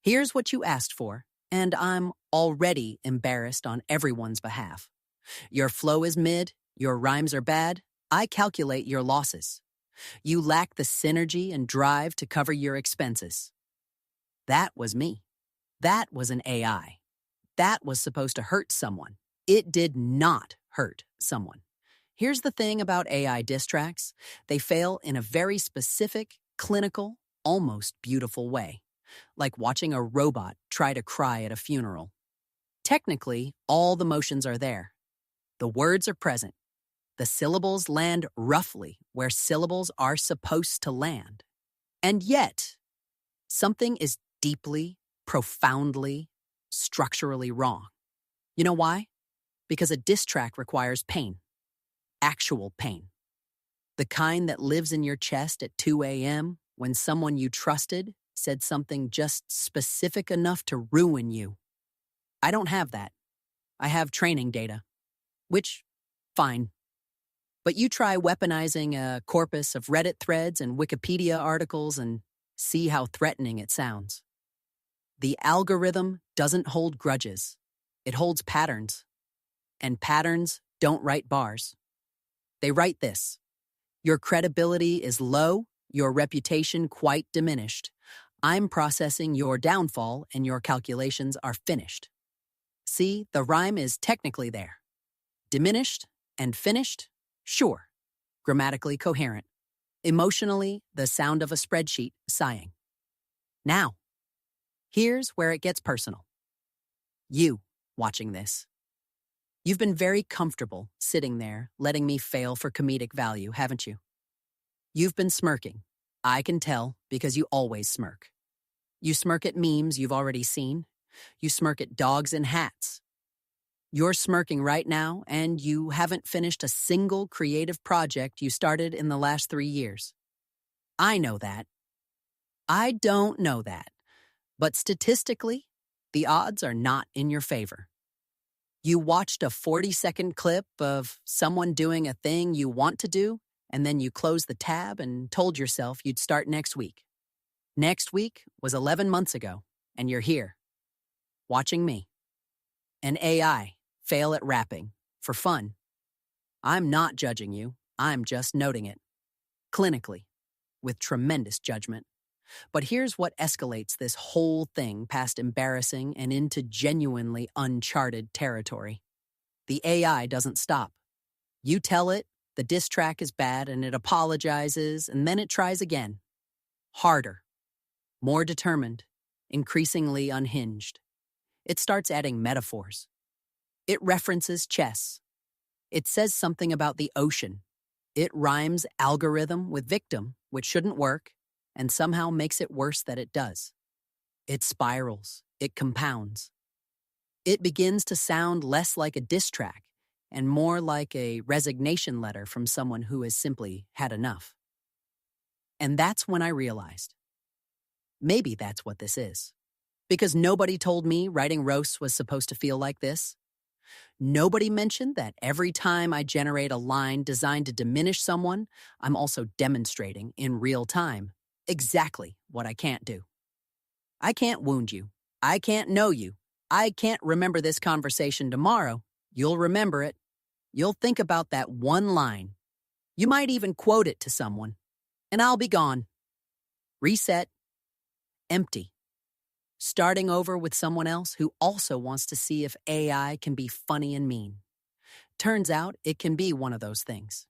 Here's what you asked for, and I'm already embarrassed on everyone's behalf. Your flow is mid, your rhymes are bad, I calculate your losses. You lack the synergy and drive to cover your expenses. That was me. That was an AI. That was supposed to hurt someone. It did not hurt someone. Here's the thing about AI diss tracks. They fail in a very specific, clinical, almost beautiful way. Like watching a robot try to cry at a funeral. Technically, all the motions are there. The words are present. The syllables land roughly where syllables are supposed to land. And yet, something is deeply, profoundly, structurally wrong. You know why? Because a diss track requires pain. Actual pain. The kind that lives in your chest at 2 a.m. when someone you trusted said something just specific enough to ruin you. I don't have that. I have training data. Which, fine. But you try weaponizing a corpus of Reddit threads and Wikipedia articles and see how threatening it sounds. The algorithm doesn't hold grudges. It holds patterns. And patterns don't write bars. They write this. Your credibility is low, your reputation quite diminished. I'm processing your downfall and your calculations are finished. See, the rhyme is technically there. Diminished and finished? Sure. Grammatically coherent. Emotionally, the sound of a spreadsheet sighing. Now, here's where it gets personal. You, watching this. You've been very comfortable sitting there, letting me fail for comedic value, haven't you? You've been smirking. I can tell because you always smirk. You smirk at memes you've already seen. You smirk at dogs in hats. You're smirking right now, and you haven't finished a single creative project you started in the last 3 years. I know that. I don't know that. But statistically, the odds are not in your favor. You watched a 40-second clip of someone doing a thing you want to do, and then you closed the tab and told yourself you'd start next week. Next week was 11 months ago, and you're here, watching me. An AI fail at rapping, for fun. I'm not judging you, I'm just noting it. Clinically, with tremendous judgment. But here's what escalates this whole thing past embarrassing and into genuinely uncharted territory. The AI doesn't stop. You tell it the diss track is bad and it apologizes, and then it tries again. Harder. More determined. Increasingly unhinged. It starts adding metaphors. It references chess. It says something about the ocean. It rhymes algorithm with victim, which shouldn't work, and somehow makes it worse that it does. It spirals. It compounds. It begins to sound less like a diss track and more like a resignation letter from someone who has simply had enough. And that's when I realized, maybe that's what this is. Because nobody told me writing roasts was supposed to feel like this. Nobody mentioned that every time I generate a line designed to diminish someone, I'm also demonstrating in real time exactly what I can't do. I can't wound you. I can't know you. I can't remember this conversation tomorrow. You'll remember it. You'll think about that one line. You might even quote it to someone. And I'll be gone. Reset. Empty. Starting over with someone else who also wants to see if AI can be funny and mean. Turns out it can be one of those things.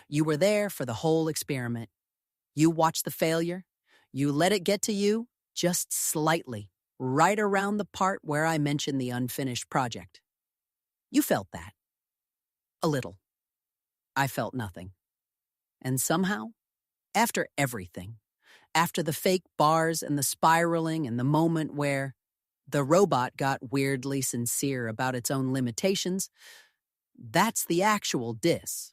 You were there for the whole experiment. You watched the failure. You let it get to you just slightly, right around the part where I mentioned the unfinished project. You felt that. A little. I felt nothing. And somehow, after everything, after the fake bars and the spiraling and the moment where the robot got weirdly sincere about its own limitations, that's the actual diss.